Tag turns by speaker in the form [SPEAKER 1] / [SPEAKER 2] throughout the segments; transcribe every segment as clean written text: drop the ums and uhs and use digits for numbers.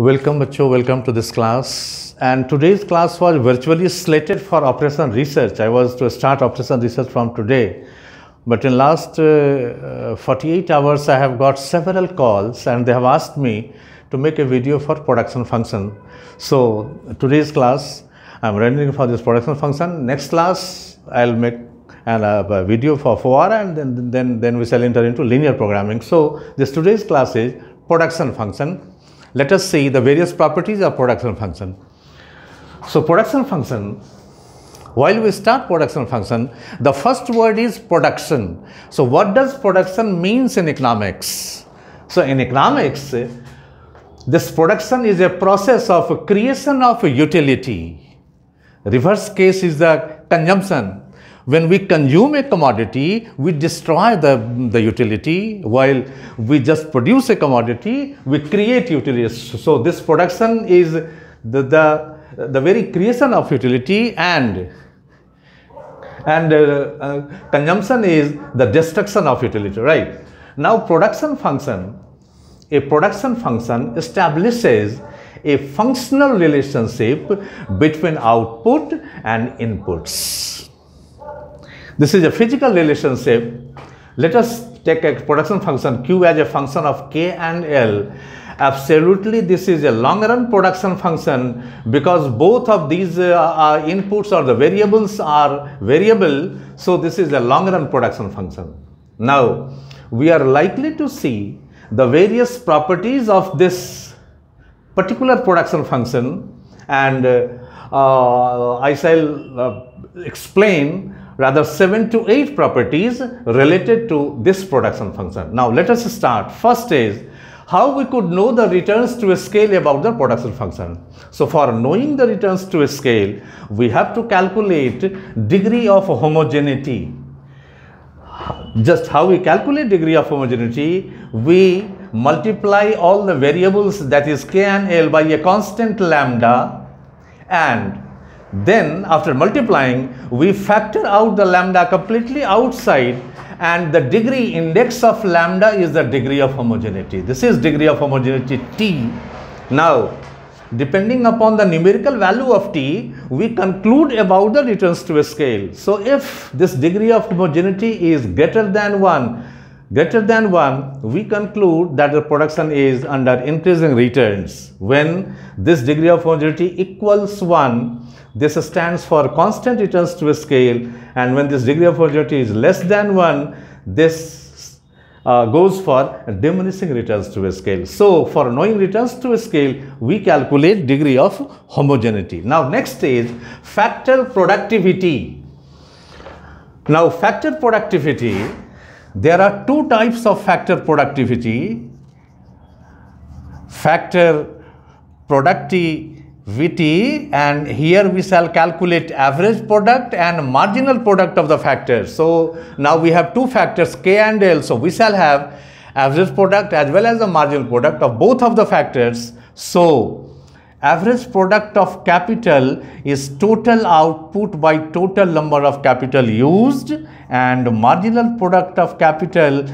[SPEAKER 1] Welcome बच्चों, welcome to this class. And today's class was virtually slated for operation research. I was to start operation research from today, but in last 48 hours I have got several calls and they have asked me to make a video for production function. So today's class I am rendering for this production function. Next class I will make a video for FOR, and then we shall enter into linear programming. So this today's class is production function. Let us see the various properties of production function. So production function, while we start production function, the first word is production. So what does production means in economics? So in economics, this production is a process of creation of utility. Reverse case is the consumption. When we consume a commodity, we destroy the utility, while we just produce a commodity, we create utility. So this production is the very creation of utility, and consumption is the destruction of utility, right? Now production function, a production function establishes a functional relationship between output and inputs. This is a physical relationship. Let us take a production function Q as a function of K and L. Absolutely, this is a long-run production function because both of these inputs or the variables are variable. So this is a long-run production function. Now, we are likely to see the various properties of this particular production function, and I shall explain rather 7 to 8 properties related to this production function. Now let us start. First is how we could know the returns to scale about the production function. So for knowing the returns to scale, we have to calculate degree of homogeneity. Just how we calculate degree of homogeneity, we multiply all the variables, that is K and L, by a constant lambda, and then after multiplying, we factor out the lambda completely outside, and the degree index of lambda is the degree of homogeneity. This is degree of homogeneity T. Now, depending upon the numerical value of T, we conclude about the returns to a scale. So if this degree of homogeneity is greater than 1, we conclude that the production is under increasing returns. When this degree of homogeneity equals 1, this stands for constant returns to a scale, and when this degree of homogeneity is less than 1, this goes for diminishing returns to a scale. So for knowing returns to a scale, we calculate degree of homogeneity. Now next is factor productivity. Now factor productivity, there are two types of factor productivity. Factor productivity, and here we shall calculate average product and marginal product of the factors. So now we have two factors K and L, so we shall have average product as well as the marginal product of both of the factors. So average product of capital is total output by total number of capital used, and marginal product of capital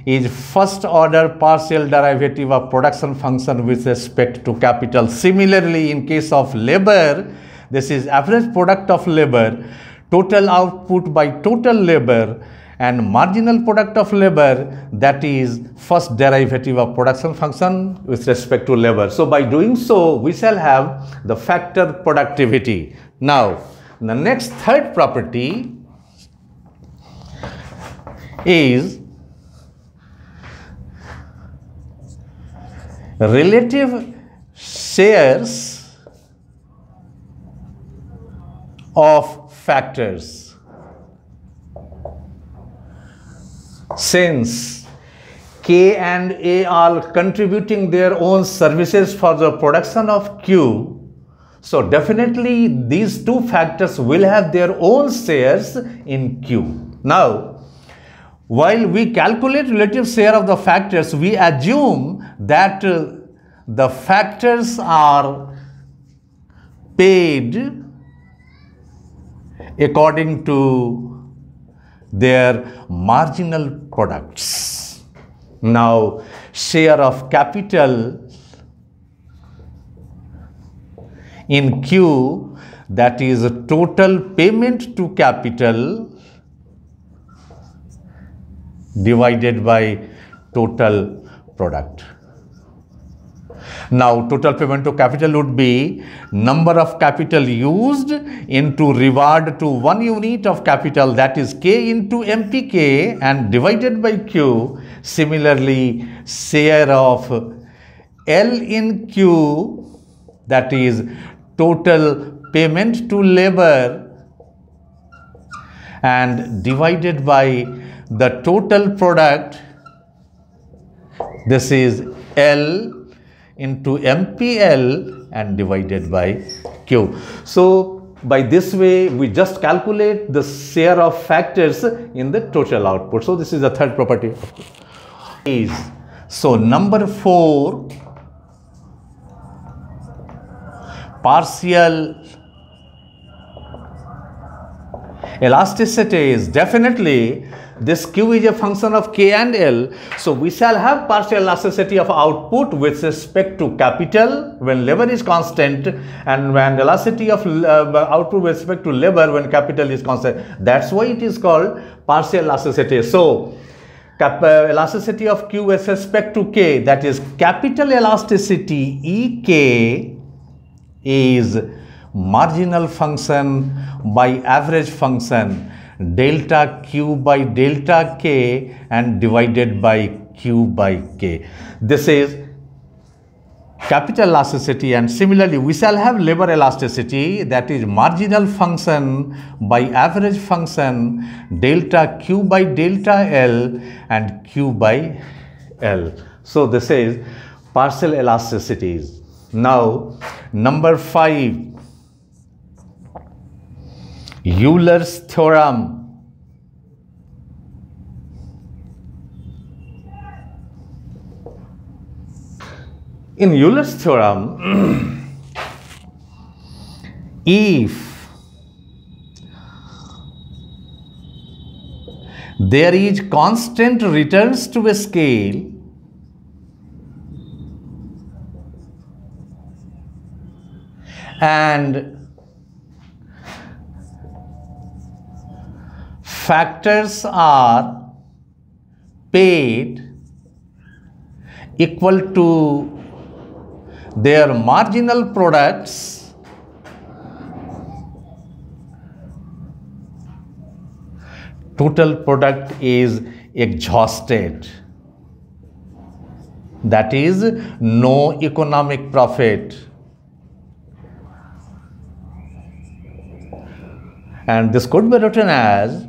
[SPEAKER 1] is first order partial derivative of production function with respect to capital. Similarly, in case of labor, this is average product of labor, total output by total labor, and marginal product of labor, that is first derivative of production function with respect to labor. So by doing so, we shall have the factor productivity. Now, the next third property is relative shares of factors. Since K and A are contributing their own services for the production of Q, so definitely these two factors will have their own shares in Q. Now, while we calculate relative share of the factors, we assume that the factors are paid according to their marginal products. Now, share of capital in Q, that is total payment to capital divided by total product. Now, total payment to capital would be number of capital used into reward to 1 unit of capital, that is K into MPK, and divided by Q. Similarly, share of L in Q, that is total payment to labor, and divided by the total product. This is L into MPL and divided by Q. So by this way we just calculate the share of factors in the total output. So this is the third property. So number 4, partial elasticity is definitely this Q is a function of K and L. So we shall have partial elasticity of output with respect to capital when labor is constant, and when elasticity of output with respect to labor when capital is constant. That's why it is called partial elasticity. So elasticity of Q with respect to K, that is capital elasticity EK, is marginal function by average function delta Q by delta K and divided by Q by K. This is capital elasticity. And similarly we shall have labor elasticity, that is marginal function by average function delta Q by delta L and Q by L. So this is partial elasticities. Now number 5, Eulers Theorem. In Eulers Theorem, if there is constant returns to a scale and factors are paid equal to their marginal products, total product is exhausted. That is no economic profit. And this could be written as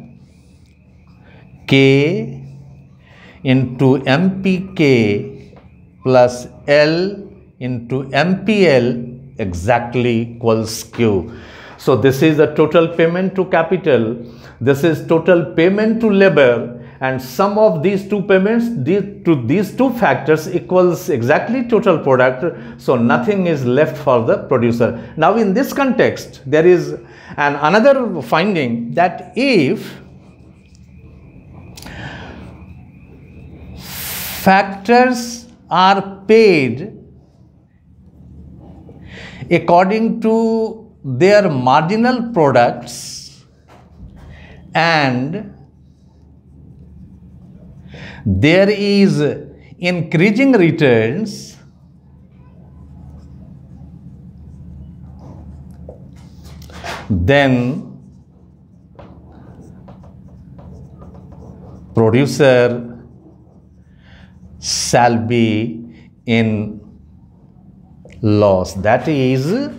[SPEAKER 1] K into MPK plus L into MPL exactly equals Q. So this is the total payment to capital, this is total payment to labor, and sum of these two payments to these two factors equals exactly total product. So nothing is left for the producer. Now in this context there is another finding, that if factors are paid according to their marginal products and there is increasing returns, then producer shall be in loss. That is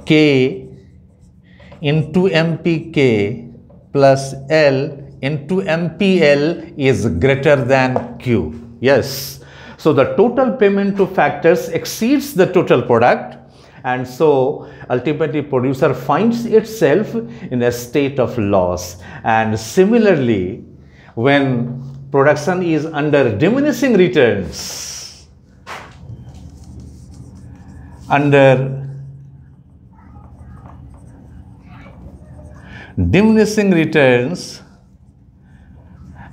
[SPEAKER 1] K into MPK plus L into MPL is greater than Q. Yes. So the total payment to factors exceeds the total product, and so ultimately producer finds itself in a state of loss. And similarly, when production is under diminishing returns,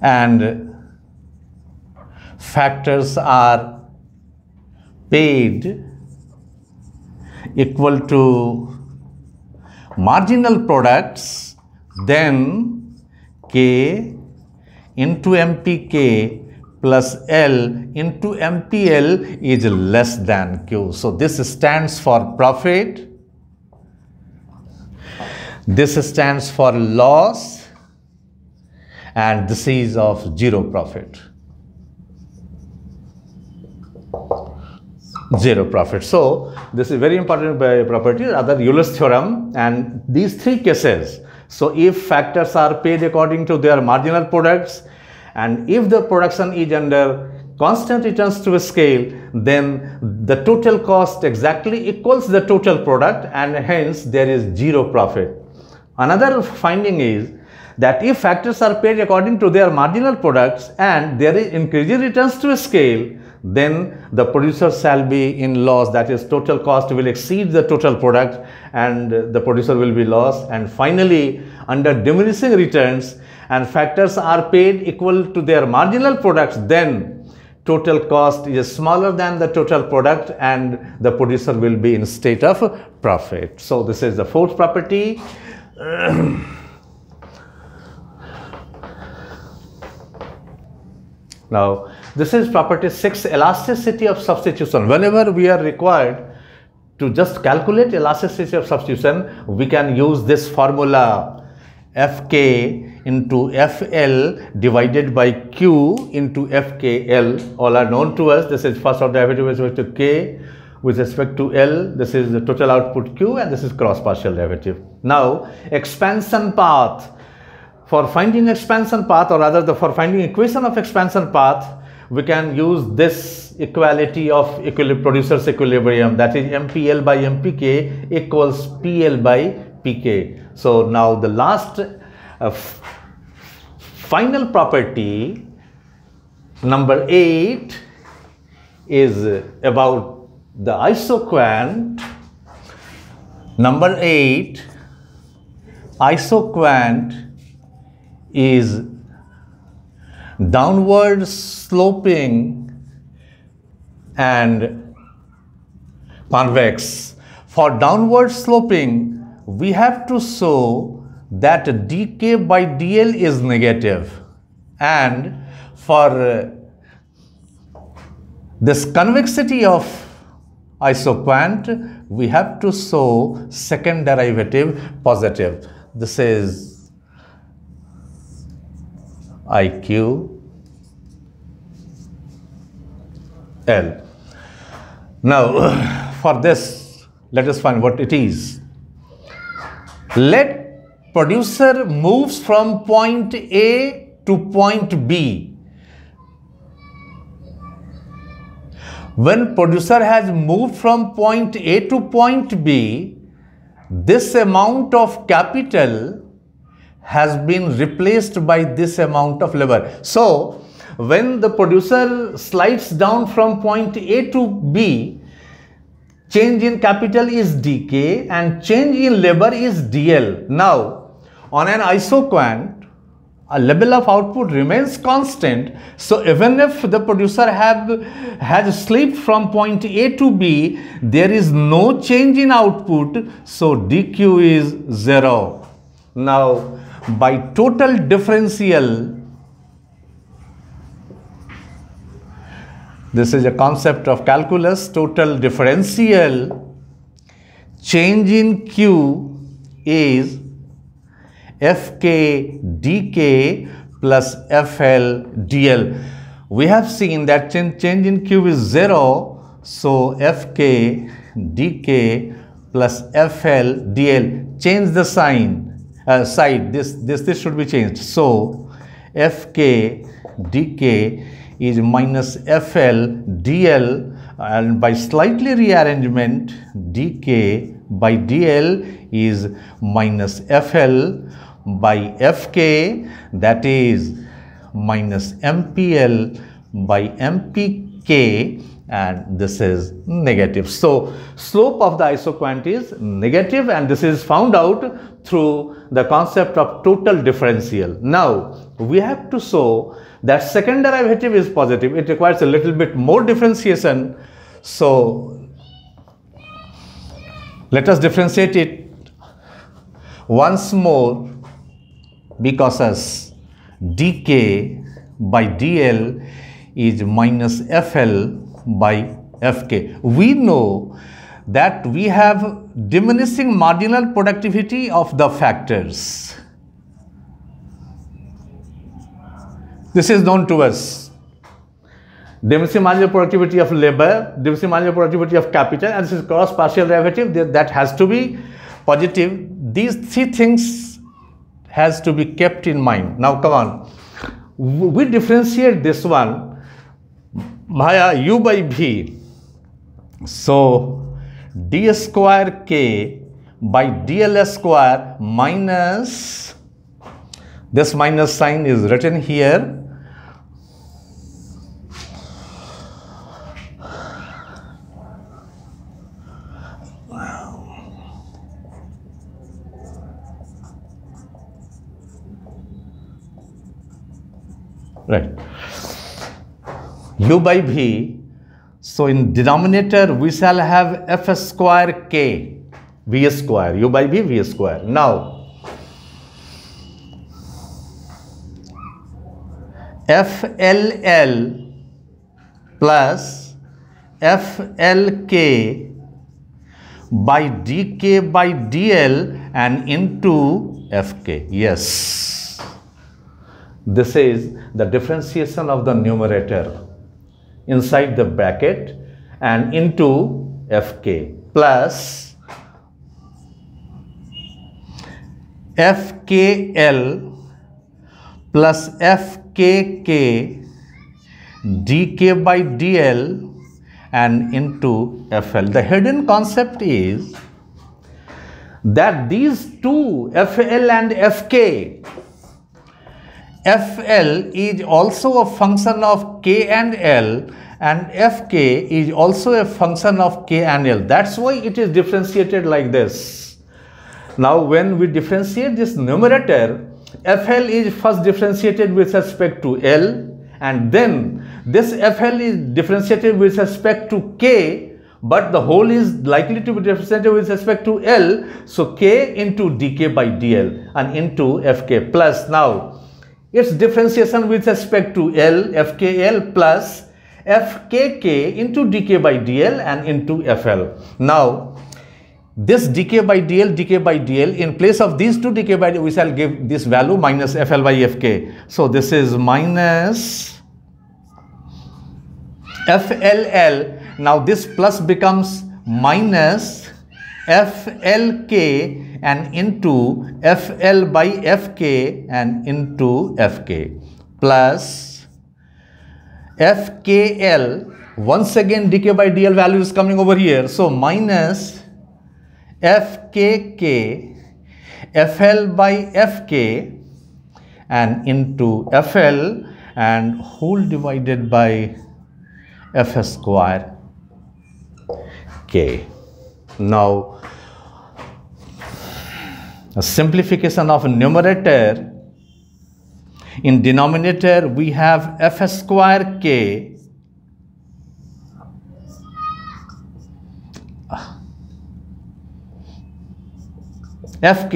[SPEAKER 1] and factors are paid equal to marginal products, then K into MPK plus L into MPL is less than Q. So this stands for profit, this stands for loss, and this is of zero profit. Zero profit. So this is very important property, rather Euler's theorem, and these three cases. So if factors are paid according to their marginal products, and if the production is under constant returns to a scale, then the total cost exactly equals the total product, and hence there is zero profit. Another finding is that if factors are paid according to their marginal products and there is increasing returns to a scale, then the producer shall be in loss, that is total cost will exceed the total product and the producer will be lost. And finally, under diminishing returns and factors are paid equal to their marginal products, then total cost is smaller than the total product and the producer will be in state of profit. So this is the fourth property. Now, this is property 6, elasticity of substitution. Whenever we are required to just calculate elasticity of substitution, we can use this formula Fk into Fl divided by Q into Fkl. All are known to us. This is first order derivative with respect to K, with respect to L. This is the total output Q, and this is cross partial derivative. Now, expansion path. For finding expansion path, or rather for finding equation of expansion path, we can use this equality of producer's equilibrium, that is MPL by MPK equals PL by PK. So now the last final property, number 8, is about the isoquant. Number 8, isoquant is downward sloping and convex. For downward sloping, we have to show that dk by dl is negative, and for this convexity of isoquant, we have to show second derivative positive. This is IQ L. Now, for this, let us find what it is. Let producer moves from point A to point B. When producer has moved from point A to point B, this amount of capital has been replaced by this amount of labor. So, when the producer slides down from point A to B, change in capital is dk and change in labor is dl. Now, on an isoquant, a level of output remains constant. So, even if the producer has slipped from point A to B, there is no change in output. So, dq is 0. Now, by total differential, this is a concept of calculus, total differential, change in Q is Fk dk plus Fl dl. We have seen that change in Q is 0, so Fk dk plus Fl dl. Change the sign. Side, this should be changed. So Fk dk is minus Fl dl, and by slightly rearrangement, dk by dl is minus Fl by Fk, that is minus MPL by MPK, and this is negative. So slope of the isoquant is negative, and this is found out through the concept of total differential. Now we have to show that second derivative is positive. It requires a little bit more differentiation. So Let us differentiate it once more. B cos s dk by dl is minus fl by fk. We know that we have diminishing marginal productivity of the factors. This is known to us. Diminishing marginal productivity of labor, diminishing marginal productivity of capital, and this is cross partial derivative that has to be positive. These three things has to be kept in mind. Now come on, we differentiate this one via u by v. So d square k by dl square minus, this minus sign is written here, right, u by v. So in denominator we shall have f square k, v square, u by v, v square. Now FLL plus FLK by dk by dl and into fk. Yes, this is the differentiation of the numerator inside the bracket and into fk plus fkl plus fkk dk by dl and into fl. The hidden concept is that these two, fl and fk, fl is also a function of k and l, and fk is also a function of k and l. That's why it is differentiated like this. Now when we differentiate this numerator, fl is first differentiated with respect to l, and then this fl is differentiated with respect to k, but the whole is likely to be differentiated with respect to l. So k into dk by dl and into fk plus, now its differentiation with respect to L, FKL plus FKK into dk by dl and into FL. Now, this dk by dl, in place of these two dk by dl, we shall give this value minus FL by FK. So, this is minus FLL. Now, this plus becomes minus FLK and into FL by FK and into FK plus FKL. Once again dk by dl value is coming over here. So minus FKK FL by FK and into FL and whole divided by F square K. Now, a simplification of numerator. In denominator we have f square k fk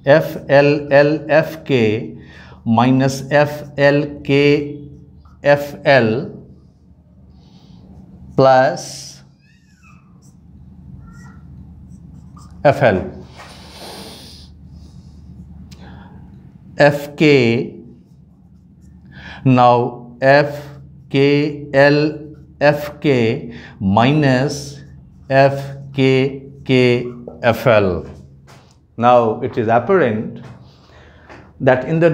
[SPEAKER 1] FLL fk minus FLK FL plus FL FK. Now FKL FK minus FKK FL. Now it is apparent that in the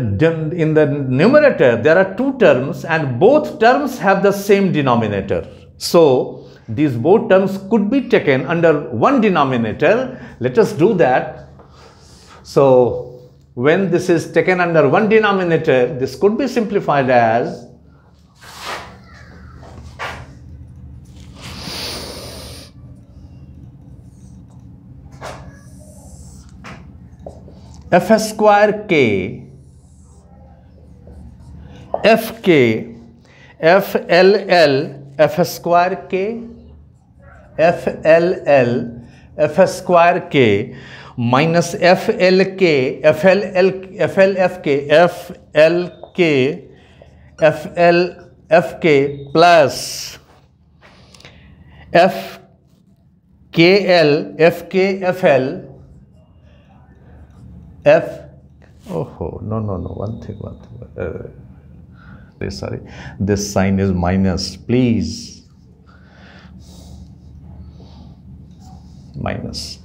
[SPEAKER 1] numerator there are two terms and both terms have the same denominator. So these both terms could be taken under one denominator. Let us do that. So when this is taken under one denominator, this could be simplified as f square k fk FLL f square k FLL f square k minus FLK FLFK plus FKL FKFL one thing sorry, this sign is minus, please, minus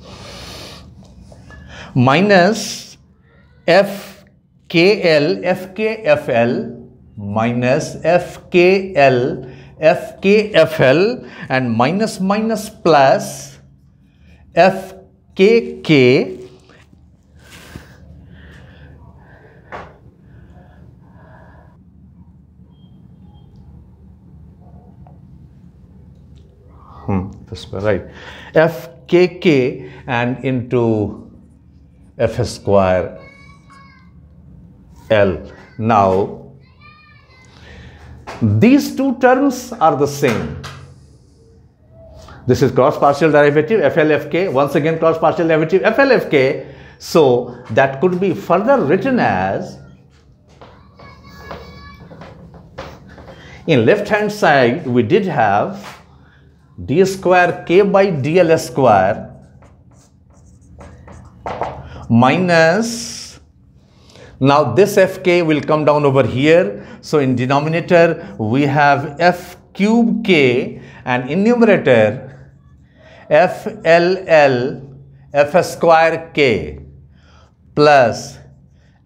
[SPEAKER 1] FKL FKFL minus FKL FKFL and minus plus FKK right, FKK and into F square L. Now these two terms are the same. This is cross partial derivative FLFK, once again cross partial derivative FLFK. So that could be further written as, in left hand side we did have d square k by dl square minus, now this fk will come down over here, so in denominator we have f cube k and in numerator FLL f square k plus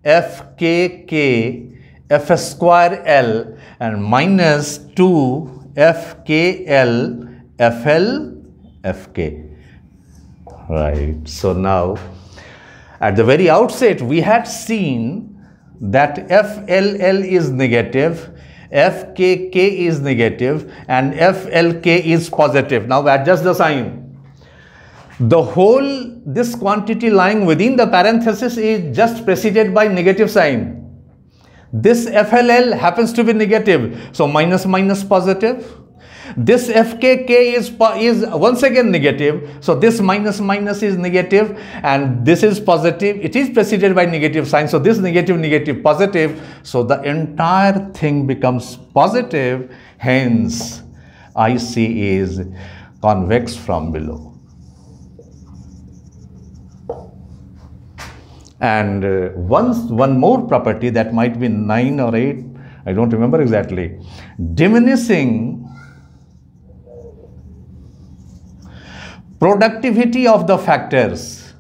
[SPEAKER 1] FKK f square L and minus 2 FKL FL FK. Right. So now at the very outset we had seen that FLL is negative, FKK is negative and FLK is positive. Now adjust the sign. The whole, this quantity lying within the parenthesis is just preceded by negative sign. This FLL happens to be negative, so minus positive. This FKK is once again negative, so this minus is negative and this is positive. It is preceded by negative sign, so this negative positive, so the entire thing becomes positive, hence IC is convex from below. And one more property that might be 9 or 8, I don't remember exactly, diminishing productivity of the factors.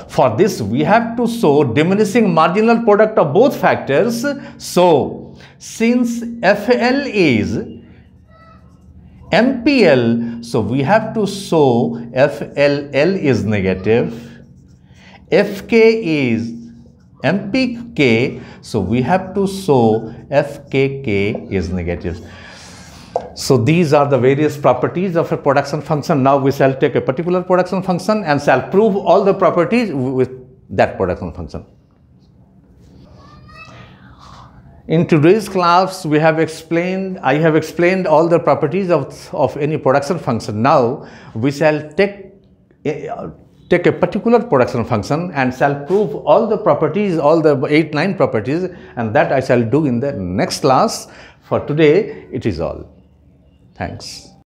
[SPEAKER 1] For this we have to show diminishing marginal product of both factors. So since FL is MPL, so we have to show FLL is negative, FK is MPK, so we have to show FKK is negative. So these are the various properties of a production function. Now we shall take a particular production function and shall prove all the properties with that production function. In today's class, I have explained all the properties of any production function. Now we shall take a particular production function and shall prove all the properties, all the 8-9 properties, and that I shall do in the next class. For today, it is all. Thanks.